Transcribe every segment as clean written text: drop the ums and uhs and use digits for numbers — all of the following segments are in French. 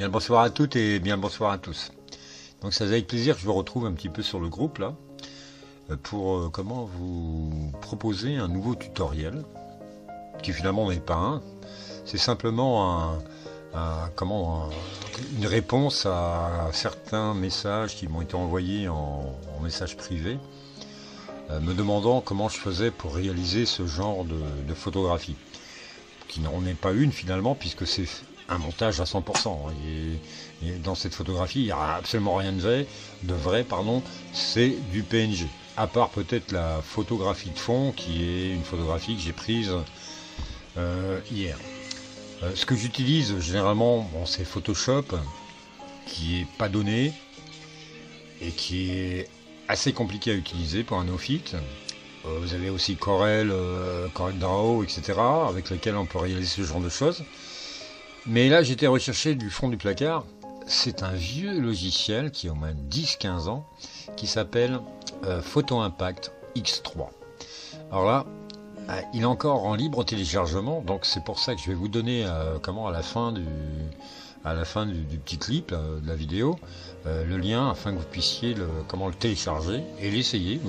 Bien le bonsoir à toutes et bien le bonsoir à tous. Donc c'est avec plaisir que je vous retrouve un petit peu sur le groupe là pour comment vous proposer un nouveau tutoriel qui finalement n'est pas un, c'est simplement une réponse à certains messages qui m'ont été envoyés en message privé me demandant comment je faisais pour réaliser ce genre de photographie qui n'en est pas une finalement puisque c'est un montage à 100%. Et dans cette photographie, il n'y a absolument rien de vrai, c'est du PNG. À part peut-être la photographie de fond, qui est une photographie que j'ai prise hier. Ce que j'utilise généralement, c'est Photoshop, qui est pas donné et qui est assez compliqué à utiliser pour un no-fit. Vous avez aussi Corel Draw, etc., avec lequel on peut réaliser ce genre de choses. Mais là, j'étais recherché du fond du placard. C'est un vieux logiciel qui a au moins 10-15 ans, qui s'appelle Photo Impact X3. Alors là, il est encore en libre téléchargement, donc c'est pour ça que je vais vous donner à la fin du petit clip de la vidéo, le lien afin que vous puissiez le télécharger et l'essayer.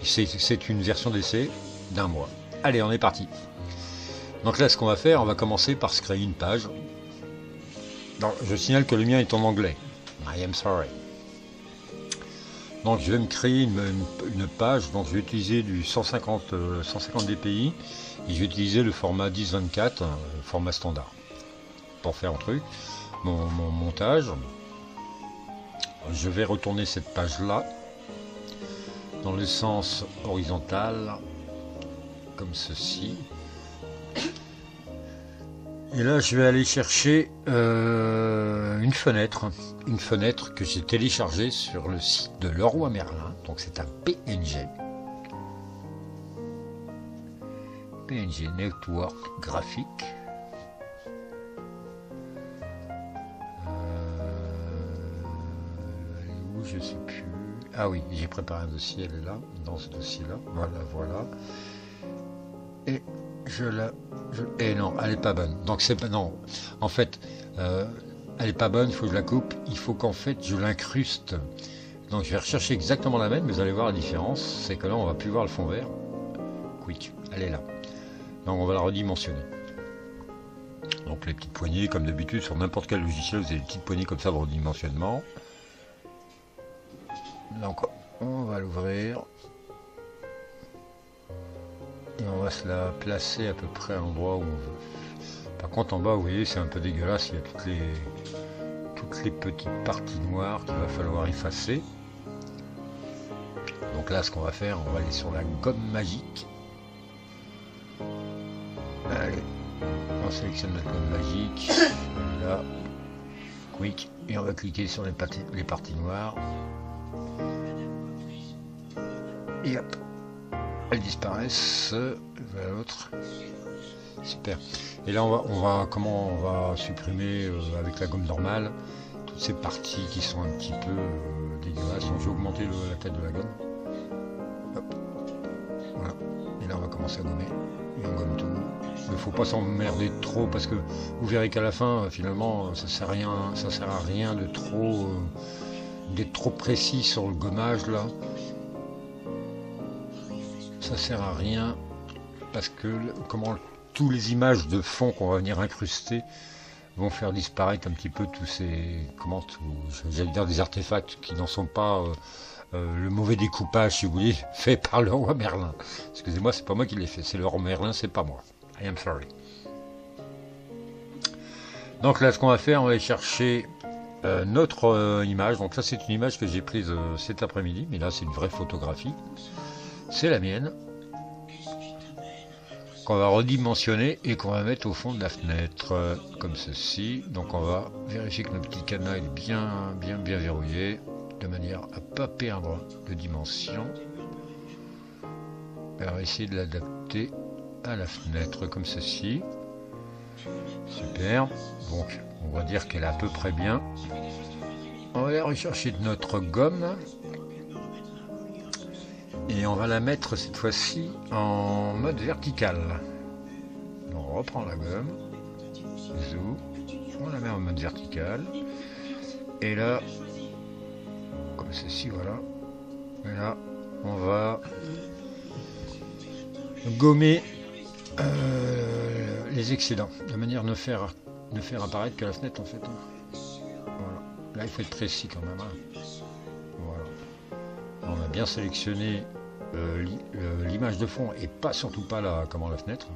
C'est une version d'essai d'1 mois. Allez, on est parti. Donc là, ce qu'on va faire, on va commencer par se créer une page. Donc, je signale que le mien est en anglais. I am sorry. Donc, je vais me créer une page. Donc, je vais utiliser du 150 dpi et je vais utiliser le format 1024, format standard, pour faire un truc. Mon montage. Je vais retourner cette page-là dans le sens horizontal, comme ceci. Et là, je vais aller chercher une fenêtre que j'ai téléchargée sur le site de Leroy Merlin. Donc c'est un PNG Network graphique. Elle est où, je sais plus. Ah oui, j'ai préparé un dossier, elle est là, dans ce dossier-là. Voilà. Et non, elle est pas bonne. Donc c'est pas non. En fait, elle est pas bonne. Il faut que je la coupe. Il faut qu'en fait je l'incruste. Donc je vais rechercher exactement la même. Mais vous allez voir la différence. C'est que là on va plus voir le fond vert. Quick, elle est là. Donc on va la redimensionner. Donc les petites poignées, comme d'habitude sur n'importe quel logiciel, vous avez des petites poignées comme ça de redimensionnement. Donc on va l'ouvrir. Et on va se la placer à peu près à l'endroit où on veut. Par contre en bas vous voyez c'est un peu dégueulasse, il y a toutes les petites parties noires qu'il va falloir effacer. Donc là ce qu'on va faire, on va aller sur la gomme magique. Allez, on sélectionne la gomme magique, là, quick, et on va cliquer sur les parties noires. Et hop, elles disparaissent. Voilà l'autre. Super. Et là on va supprimer avec la gomme normale toutes ces parties qui sont un petit peu dégueulasses. Donc je vais augmenter la tête de la gomme. Hop. Voilà. Et là on va commencer à gommer. Et on gomme tout. Il ne faut pas s'emmerder trop parce que vous verrez qu'à la fin finalement ça sert à rien de d'être trop précis sur le gommage là. Ça sert à rien parce que tous les images de fond qu'on va venir incruster vont faire disparaître un petit peu tous ces j'allais dire des artefacts qui n'en sont pas le mauvais découpage si vous voulez fait par le roi Merlin. Excusez-moi, c'est pas moi qui l'ai fait, c'est le roi Merlin, c'est pas moi. I am sorry. Donc là ce qu'on va faire, on va aller chercher notre image. Donc ça c'est une image que j'ai prise cet après-midi, mais là c'est une vraie photographie. C'est la mienne, qu'on va redimensionner et qu'on va mettre au fond de la fenêtre, comme ceci. Donc on va vérifier que notre petit cadenas est bien verrouillé, de manière à ne pas perdre de dimension. Et on va essayer de l'adapter à la fenêtre, comme ceci. Super, donc on va dire qu'elle est à peu près bien. On va aller rechercher de notre gomme. Et on va la mettre cette fois-ci en mode vertical. On reprend la gomme, zoom, on la met en mode vertical. Et là, comme ceci, voilà. Et là, on va gommer les excédents, de manière à ne faire apparaître que la fenêtre en fait. Voilà. Là, il faut être précis quand même. Voilà. On a bien sélectionné l'image de fond et pas surtout pas la fenêtre.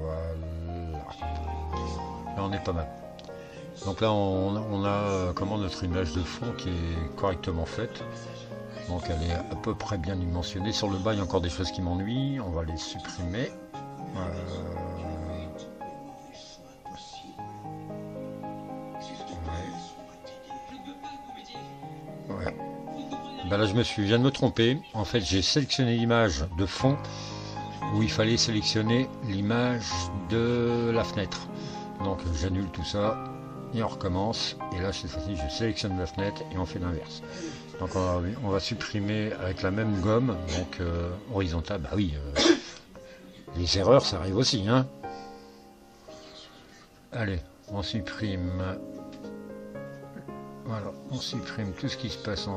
Voilà. Là, on est pas mal. Donc là, on a notre image de fond qui est correctement faite. Donc elle est à peu près bien dimensionnée. Sur le bas, il y a encore des choses qui m'ennuient. On va les supprimer. Ouais. Ben là, je viens de me tromper. En fait, j'ai sélectionné l'image de fond où il fallait sélectionner l'image de la fenêtre. Donc j'annule tout ça et on recommence. Et là, cette fois-ci, je sélectionne la fenêtre et on fait l'inverse. Donc on va supprimer avec la même gomme, donc horizontale. Bah oui, les erreurs, ça arrive aussi, hein. Allez, on supprime. Voilà, on supprime tout ce qui se passe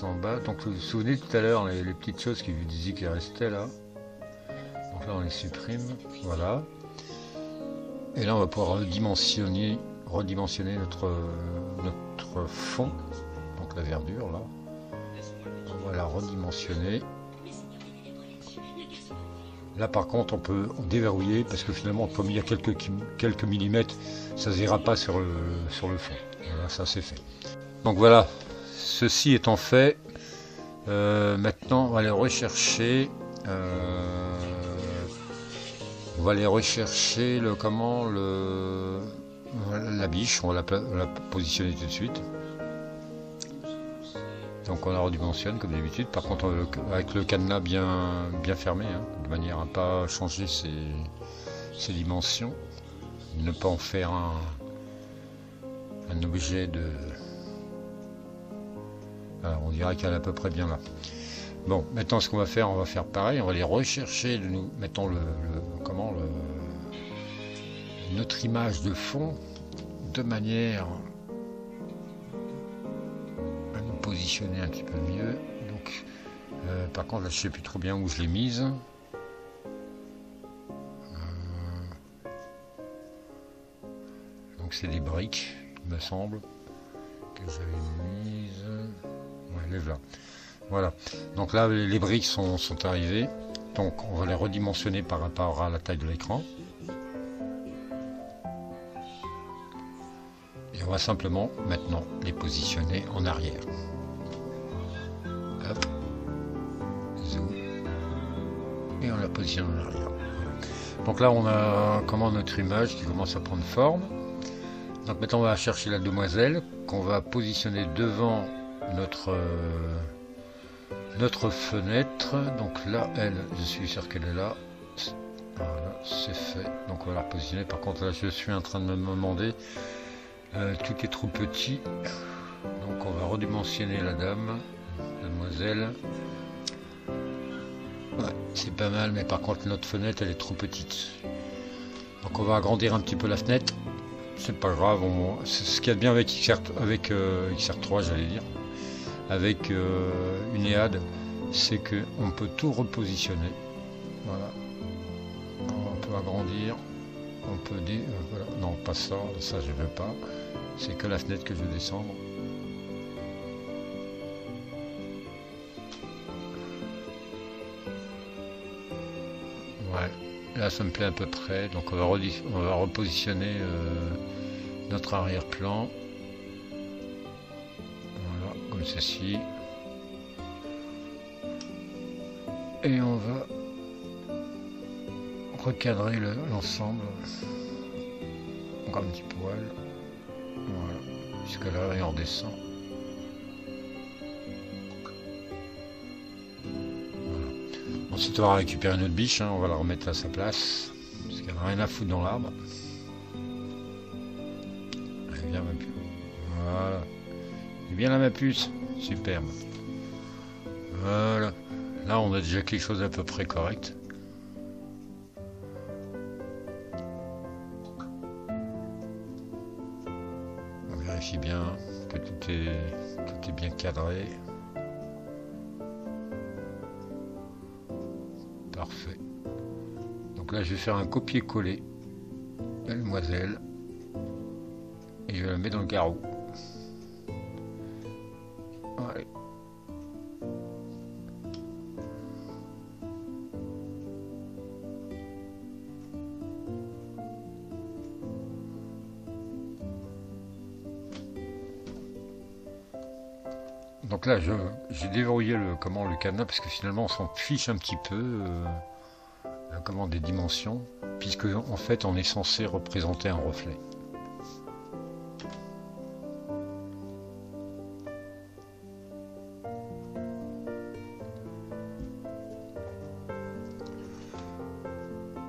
en bas. Donc vous vous souvenez tout à l'heure les petites choses qui vous disaient qui restaient là. Donc là on les supprime, voilà. Et là on va pouvoir redimensionner notre fond, donc la verdure là. On va la redimensionner. Là par contre on peut déverrouiller parce que finalement comme il y a quelques millimètres, ça ne se verra pas sur le fond. Voilà, ça c'est fait. Donc voilà, ceci étant fait, maintenant on va aller rechercher la biche, on va la positionner tout de suite. Donc on la redimensionne comme d'habitude, par contre avec le cadenas bien fermé, hein, de manière à ne pas changer ses dimensions, ne pas en faire un objet de... Alors, on dirait qu'elle est à peu près bien là. Bon, maintenant ce qu'on va faire, on va faire pareil, on va aller rechercher, mettons notre image de fond, de manière à nous positionner un petit peu mieux. Donc, par contre, là, je ne sais plus trop bien où je l'ai mise. Donc c'est des briques, il me semble, que j'avais mises. Ouais, les voilà. Voilà. Donc là, les briques sont arrivées. Donc on va les redimensionner par rapport à la taille de l'écran. Et on va simplement maintenant les positionner en arrière. Hop. Zoom. Et on la positionne en arrière. Donc là, on a notre image qui commence à prendre forme. Donc maintenant, on va chercher la demoiselle qu'on va positionner devant notre fenêtre. Donc là, je suis sûr qu'elle est là. Voilà, c'est fait. Donc on va la positionner. Par contre, là, je suis en train de me demander, tout est trop petit. Donc on va redimensionner la demoiselle. Ouais, c'est pas mal, mais par contre, notre fenêtre, elle est trop petite. Donc on va agrandir un petit peu la fenêtre. C'est pas grave, c'est ce qu'il y a de bien avec XR3, j'allais dire. Avec une EAD, c'est qu'on peut tout repositionner. Voilà. On peut agrandir, on peut voilà. Non, pas ça, je veux pas. C'est que la fenêtre que je veux descendre. Ouais, là ça me plaît à peu près. Donc on va repositionner notre arrière-plan. Comme ceci, et on va recadrer l'ensemble encore un petit poil, voilà, jusque là, et on redescend. Voilà. Ensuite on va récupérer notre biche, hein, on va la remettre à sa place parce qu'elle n'a rien à foutre dans l'arbre. Elle vient même plus. Voilà. Et bien là ma puce, superbe. Voilà. Là on a déjà quelque chose à peu près correct. vérifie bien que tout est bien cadré. Parfait. Donc là, je vais faire un copier-coller. Mademoiselle. Et je la mets dans le carreau. Allez. Donc là, j'ai déverrouillé le cadenas parce que finalement, on s'en fiche un petit peu des dimensions, puisque en fait, on est censé représenter un reflet.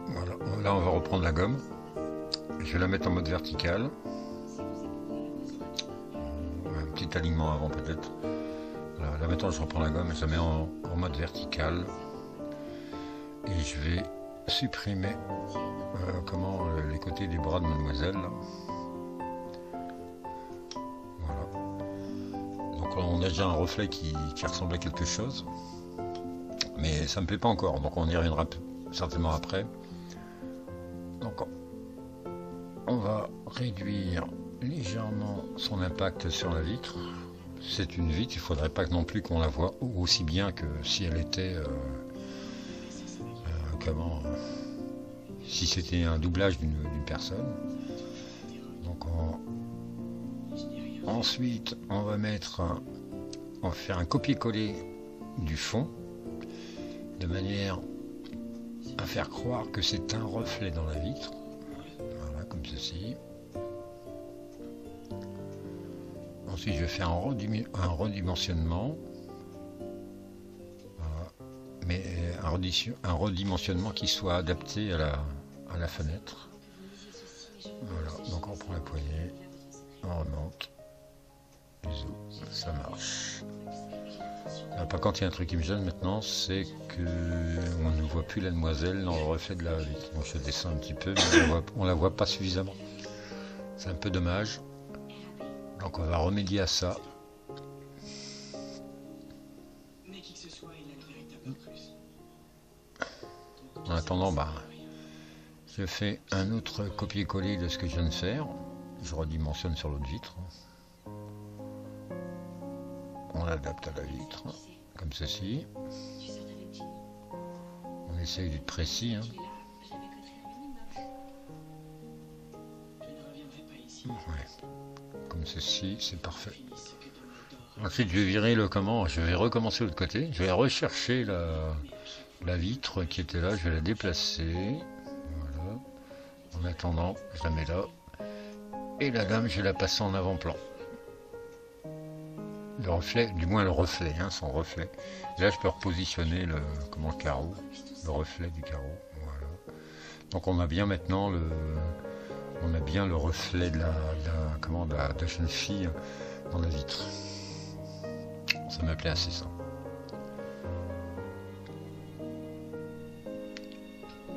Voilà, là, on va reprendre la gomme. Je vais la mettre en mode vertical. Un petit alignement avant peut-être. Là maintenant je reprends la gomme et je la mets en mode vertical et je vais supprimer les côtés des bras de mademoiselle. Voilà. Donc on a déjà un reflet qui ressemble à quelque chose, mais ça me plaît pas encore, donc on y reviendra certainement après. Donc on va réduire légèrement son impact sur la vitre. C'est une vitre, il ne faudrait pas non plus qu'on la voie aussi bien que si elle était si c'était un doublage d'une personne. Donc ensuite on va faire un copier-coller du fond de manière à faire croire que c'est un reflet dans la vitre. Voilà, comme ceci. Ensuite, je vais faire un redimensionnement. Voilà. Mais un redimensionnement qui soit adapté à la fenêtre. Voilà, donc on prend la poignée, on remonte. Bisous, ça marche. Par contre, il y a un truc qui me gêne maintenant, c'est qu'on ne voit plus la demoiselle dans le reflet de la vitre. Donc je descends un petit peu, mais on la voit pas suffisamment. C'est un peu dommage. Donc on va remédier à ça. En attendant, je fais un autre copier-coller de ce que je viens de faire. Je redimensionne sur l'autre vitre. On l'adapte à la vitre, comme ceci. On essaye d'être précis. Ouais. Comme ceci, c'est parfait. Ensuite, je vais virer je vais recommencer de l'autre côté. Je vais rechercher la vitre qui était là. Je vais la déplacer. Voilà. En attendant, je la mets là. Et la dame, je vais la passer en avant-plan. Le reflet, du moins le reflet, son reflet. Et là, je peux repositionner le carreau, le reflet du carreau. Voilà. Donc, on a bien maintenant le reflet de la jeune fille dans la vitre. Ça me plaît assez ça.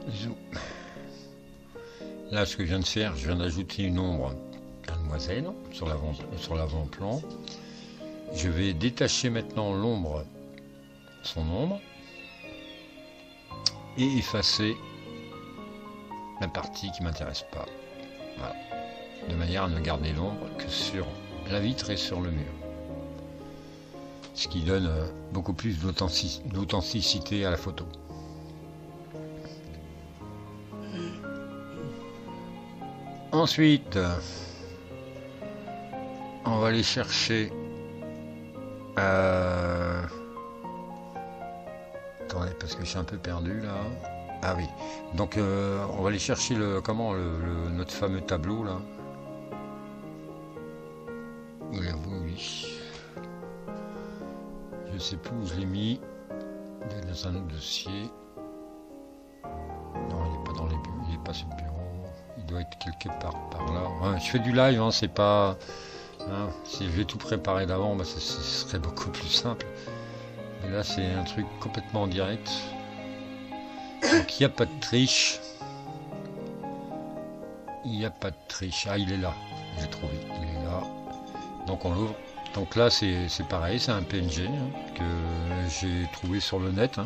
Zou. Là, ce que je viens de faire, je viens d'ajouter une ombre à mademoiselle sur l'avant-plan. Je vais détacher maintenant son ombre, et effacer la partie qui m'intéresse pas. Voilà. De manière à ne garder l'ombre que sur la vitre et sur le mur. Ce qui donne beaucoup plus d'authenticité à la photo. Ensuite, on va aller chercher... Attendez, parce que je suis un peu perdu là. Ah oui, donc on va aller chercher notre fameux tableau là. Où l'avez-vous, oui. Je sais plus où je l'ai mis. Il est dans un autre dossier. Non, il n'est pas dans les bureaux, il n'est pas sur le bureau. Il doit être quelque part par là. Ouais, je fais du live, c'est pas. Si je vais tout préparer d'avant, ce serait beaucoup plus simple. Mais là, c'est un truc complètement en direct. Donc, il n'y a pas de triche. Il n'y a pas de triche. Ah, il est là. J'ai trouvé. Il est là. Donc on l'ouvre. Donc là c'est pareil, c'est un PNG que j'ai trouvé sur le net.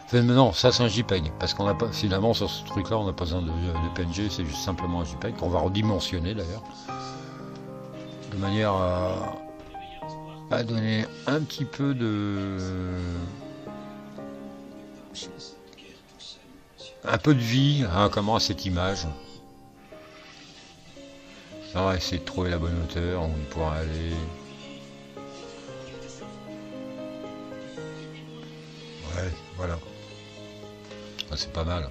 Enfin, mais non, ça c'est un JPEG, parce qu'on n'a pas, finalement sur ce truc là on n'a pas besoin de PNG, c'est juste simplement un JPEG qu'on va redimensionner d'ailleurs, de manière à donner un petit peu de vie à cette image. On va essayer de trouver la bonne hauteur, on pourra aller. Ouais, voilà. Ah, c'est pas mal.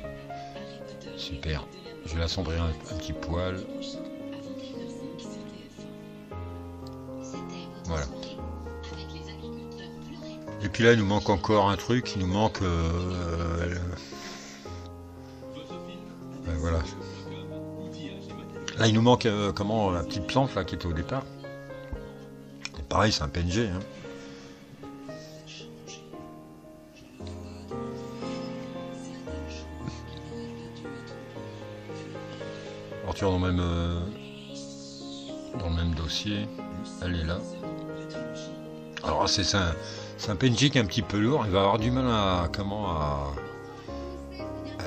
Super. Je vais l'assombrir un petit poil. Voilà. Et puis là, il nous manque encore un truc. Il nous manque... voilà. Là, il nous manque la petite plante là qui était au départ. Et pareil, c'est un PNG. Dans le même dossier, elle est là. Alors c'est un PNG qui est un petit peu lourd, il va avoir du mal à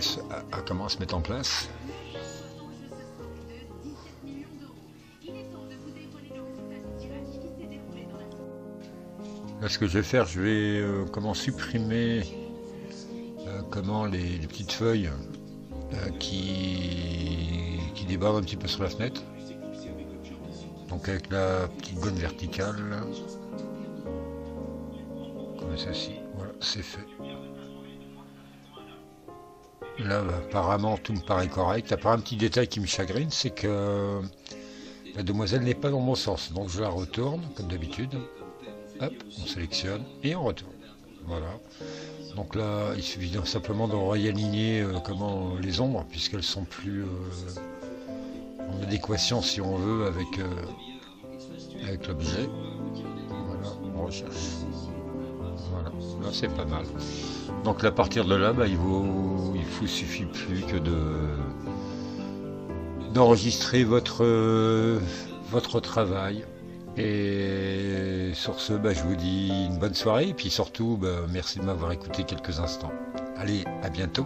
se mettre en place. Là ce que je vais faire, je vais supprimer les petites feuilles qui déborde un petit peu sur la fenêtre. Donc avec la petite gomme verticale, comme ceci, voilà, c'est fait. Là, apparemment, tout me paraît correct. À part un petit détail qui me chagrine, c'est que la demoiselle n'est pas dans mon sens. Donc je la retourne, comme d'habitude. Hop, on sélectionne et on retourne. Voilà. Donc là, il suffit simplement de réaligner les ombres, puisqu'elles sont plus en adéquation, si on veut, avec l'objet. Voilà, on recherche. Voilà, là c'est pas mal. Donc à partir de là, il vous suffit plus que d'enregistrer votre travail. Et sur ce, je vous dis une bonne soirée, et puis surtout, merci de m'avoir écouté quelques instants. Allez, à bientôt.